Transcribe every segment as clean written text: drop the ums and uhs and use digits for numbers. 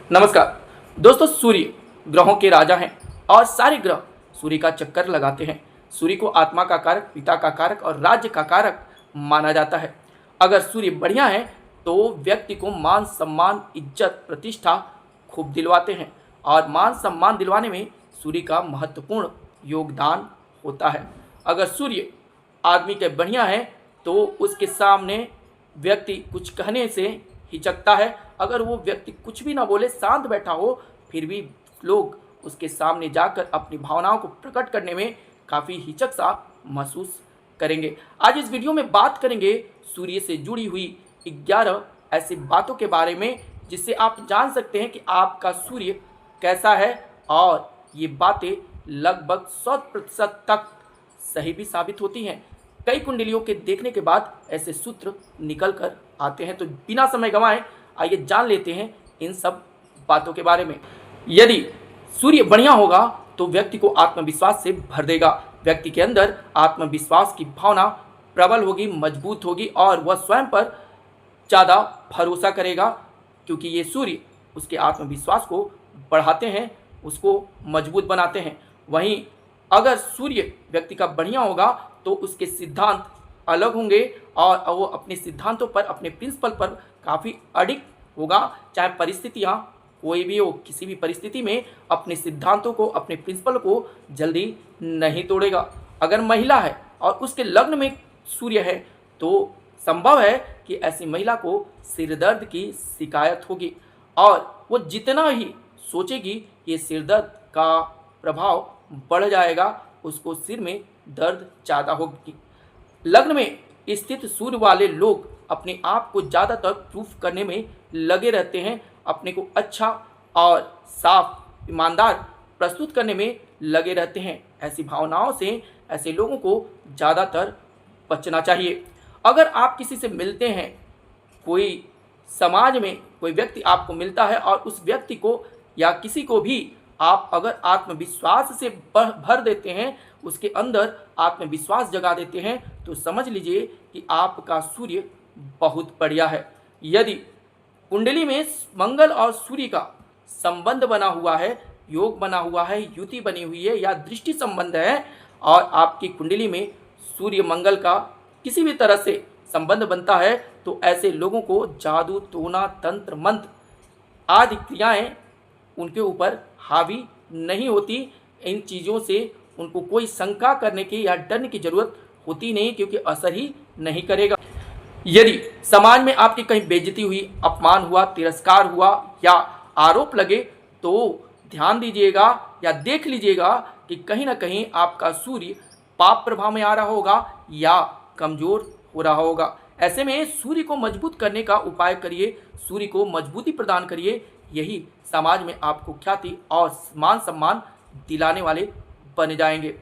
नमस्कार दोस्तों, सूर्य ग्रहों के राजा हैं और सारे ग्रह सूर्य का चक्कर लगाते हैं। सूर्य को आत्मा का कारक, पिता का कारक और राज्य का कारक माना जाता है। अगर सूर्य बढ़िया है तो व्यक्ति को मान सम्मान, इज्जत, प्रतिष्ठा खूब दिलवाते हैं और मान सम्मान दिलवाने में सूर्य का महत्वपूर्ण योगदान होता है। अगर सूर्य आदमी के बढ़िया है तो उसके सामने व्यक्ति कुछ कहने से हिचकता है। अगर वो व्यक्ति कुछ भी ना बोले, शांत बैठा हो, फिर भी लोग उसके सामने जाकर अपनी भावनाओं को प्रकट करने में काफ़ी हिचक सा महसूस करेंगे। आज इस वीडियो में बात करेंगे सूर्य से जुड़ी हुई 11 ऐसी बातों के बारे में जिससे आप जान सकते हैं कि आपका सूर्य कैसा है, और ये बातें लगभग 100% तक सही भी साबित होती हैं। कई कुंडलियों के देखने के बाद ऐसे सूत्र निकल कर आते हैं। तो बिना समय गंवाए आइए जान लेते हैं इन सब बातों के बारे में। यदि सूर्य बढ़िया होगा तो व्यक्ति को आत्मविश्वास से भर देगा। व्यक्ति के अंदर आत्मविश्वास की भावना प्रबल होगी, मजबूत होगी और वह स्वयं पर ज़्यादा भरोसा करेगा, क्योंकि ये सूर्य उसके आत्मविश्वास को बढ़ाते हैं, उसको मजबूत बनाते हैं। वहीं अगर सूर्य व्यक्ति का बढ़िया होगा तो उसके सिद्धांत अलग होंगे और वो अपने सिद्धांतों पर, अपने प्रिंसिपल पर काफ़ी अडिग होगा। चाहे परिस्थितियाँ कोई भी हो, किसी भी परिस्थिति में अपने सिद्धांतों को, अपने प्रिंसिपल को जल्दी नहीं तोड़ेगा। अगर महिला है और उसके लग्न में सूर्य है तो संभव है कि ऐसी महिला को सिरदर्द की शिकायत होगी और वो जितना ही सोचेगी ये सिरदर्द का प्रभाव बढ़ जाएगा, उसको सिर में दर्द ज़्यादा होगी। लग्न में स्थित सूर्य वाले लोग अपने आप को ज़्यादातर प्रूफ करने में लगे रहते हैं, अपने को अच्छा और साफ, ईमानदार प्रस्तुत करने में लगे रहते हैं। ऐसी भावनाओं से ऐसे लोगों को ज़्यादातर बचना चाहिए। अगर आप किसी से मिलते हैं, कोई समाज में कोई व्यक्ति आपको मिलता है और उस व्यक्ति को या किसी को भी आप अगर आत्मविश्वास से भर देते हैं, उसके अंदर आत्मविश्वास जगा देते हैं, तो समझ लीजिए कि आपका सूर्य बहुत बढ़िया है। यदि कुंडली में मंगल और सूर्य का संबंध बना हुआ है, योग बना हुआ है, युति बनी हुई है या दृष्टि संबंध है और आपकी कुंडली में सूर्य मंगल का किसी भी तरह से संबंध बनता है, तो ऐसे लोगों को जादू, टोना, तंत्र, मंत्र आदि क्रियाएं उनके ऊपर हावी नहीं होती। इन चीज़ों से उनको कोई शंका करने की या डरने की ज़रूरत होती नहीं, क्योंकि असर ही नहीं करेगा। यदि समाज में आपकी कहीं बेइज्जती हुई, अपमान हुआ, तिरस्कार हुआ या आरोप लगे तो ध्यान दीजिएगा या देख लीजिएगा कि कहीं ना कहीं आपका सूर्य पाप प्रभाव में आ रहा होगा या कमज़ोर हो रहा होगा। ऐसे में सूर्य को मजबूत करने का उपाय करिए, सूर्य को मजबूती प्रदान करिए। यही समाज में आपको ख्याति और मान सम्मान दिलाने वाले बन जाएंगे।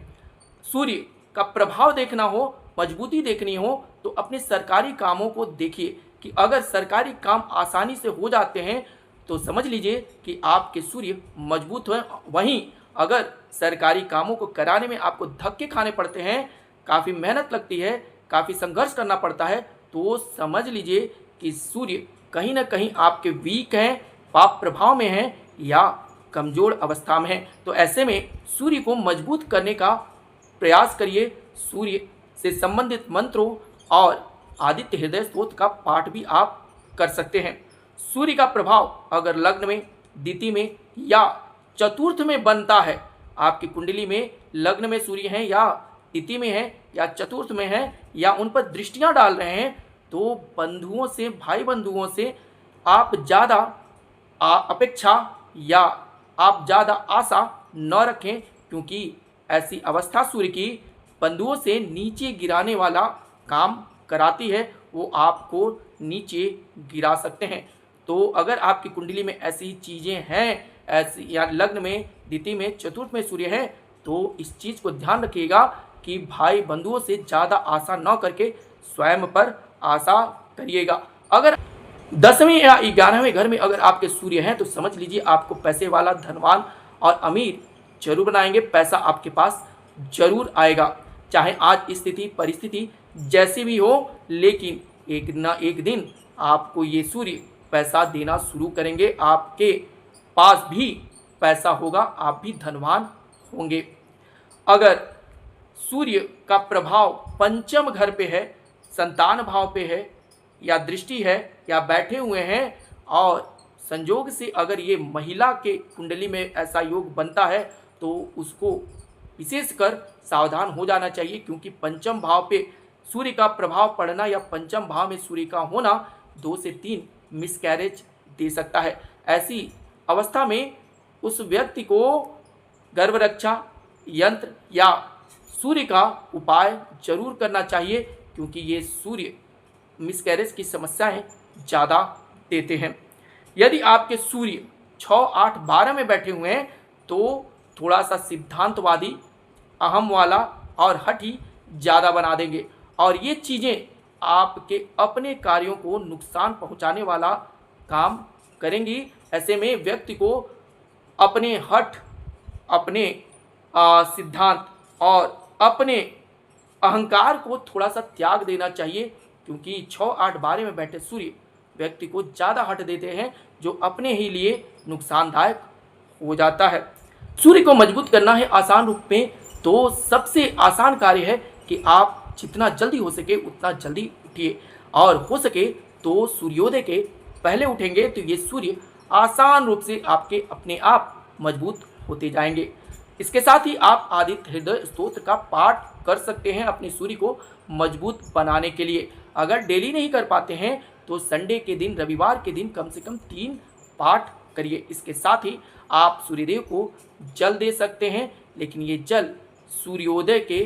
सूर्य का प्रभाव देखना हो, मजबूती देखनी हो तो अपने सरकारी कामों को देखिए कि अगर सरकारी काम आसानी से हो जाते हैं तो समझ लीजिए कि आपके सूर्य मजबूत हैं। वहीं अगर सरकारी कामों को कराने में आपको धक्के खाने पड़ते हैं, काफ़ी मेहनत लगती है, काफ़ी संघर्ष करना पड़ता है, तो समझ लीजिए कि सूर्य कहीं ना कहीं आपके वीक हैं, पाप प्रभाव में हैं या कमज़ोर अवस्था में हैं। तो ऐसे में सूर्य को मजबूत करने का प्रयास करिए। सूर्य से संबंधित मंत्रों और आदित्य हृदय स्तोत्र का पाठ भी आप कर सकते हैं। सूर्य का प्रभाव अगर लग्न में, द्वितीय में या चतुर्थ में बनता है, आपकी कुंडली में लग्न में सूर्य हैं या द्वितीय में है या चतुर्थ में है या उन पर दृष्टियां डाल रहे हैं, तो बंधुओं से, भाई बंधुओं से आप ज़्यादा अपेक्षा या आप ज़्यादा आशा न रखें, क्योंकि ऐसी अवस्था सूर्य की बंधुओं से नीचे गिराने वाला काम कराती है, वो आपको नीचे गिरा सकते हैं। तो अगर आपकी कुंडली में ऐसी चीज़ें हैं, ऐसी या लग्न में, द्वितीय में, चतुर्थ में सूर्य है, तो इस चीज़ को ध्यान रखिएगा कि भाई बंधुओं से ज़्यादा आशा न करके स्वयं पर आशा करिएगा। अगर 10वें या 11वें घर में अगर आपके सूर्य हैं तो समझ लीजिए आपको पैसे वाला, धनवान और अमीर जरूर बनाएंगे। पैसा आपके पास जरूर आएगा, चाहे आज स्थिति परिस्थिति जैसी भी हो, लेकिन एक ना एक दिन आपको ये सूर्य पैसा देना शुरू करेंगे। आपके पास भी पैसा होगा, आप भी धनवान होंगे। अगर सूर्य का प्रभाव पंचम घर पे है, संतान भाव पे है, या दृष्टि है, या बैठे हुए हैं, और संयोग से अगर ये महिला के कुंडली में ऐसा योग बनता है तो उसको विशेषकर सावधान हो जाना चाहिए, क्योंकि पंचम भाव पे सूर्य का प्रभाव पड़ना या पंचम भाव में सूर्य का होना 2 से 3 मिसकैरेज दे सकता है। ऐसी अवस्था में उस व्यक्ति को गर्भ रक्षा यंत्र या सूर्य का उपाय जरूर करना चाहिए, क्योंकि ये सूर्य मिसकैरेज की समस्याएं ज़्यादा देते हैं। यदि आपके सूर्य 6, 8, 12 में बैठे हुए हैं तो थोड़ा सा सिद्धांतवादी, अहम वाला और हठी ज़्यादा बना देंगे, और ये चीज़ें आपके अपने कार्यों को नुकसान पहुंचाने वाला काम करेंगी। ऐसे में व्यक्ति को अपने हठ, अपने सिद्धांत और अपने अहंकार को थोड़ा सा त्याग देना चाहिए, क्योंकि 6, 8, 12 में बैठे सूर्य व्यक्ति को ज़्यादा हट देते हैं, जो अपने ही लिए नुकसानदायक हो जाता है। सूर्य को मजबूत करना है आसान रूप में, तो सबसे आसान कार्य है कि आप जितना जल्दी हो सके उतना जल्दी उठिए, और हो सके तो सूर्योदय के पहले उठेंगे तो ये सूर्य आसान रूप से आपके अपने आप मजबूत होते जाएंगे। इसके साथ ही आप आदित्य हृदय स्तोत्र का पाठ कर सकते हैं अपने सूर्य को मजबूत बनाने के लिए। अगर डेली नहीं कर पाते हैं तो संडे के दिन, रविवार के दिन कम से कम 3 पाठ करिए। इसके साथ ही आप सूर्यदेव को जल दे सकते हैं, लेकिन ये जल सूर्योदय के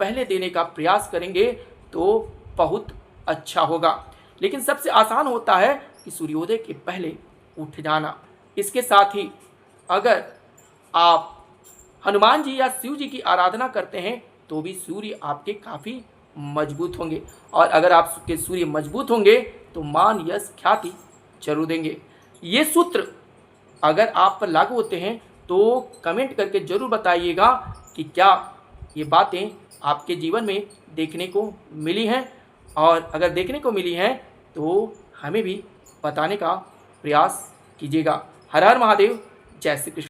पहले देने का प्रयास करेंगे तो बहुत अच्छा होगा। लेकिन सबसे आसान होता है कि सूर्योदय के पहले उठ जाना। इसके साथ ही अगर आप हनुमान जी या शिव जी की आराधना करते हैं तो भी सूर्य आपके काफ़ी मजबूत होंगे, और अगर आपके सूर्य मजबूत होंगे तो मान यश ख्याति जरूर देंगे। ये सूत्र अगर आप पर लागू होते हैं तो कमेंट करके ज़रूर बताइएगा कि क्या ये बातें आपके जीवन में देखने को मिली हैं, और अगर देखने को मिली हैं तो हमें भी बताने का प्रयास कीजिएगा। हर हर महादेव, जय श्री कृष्ण।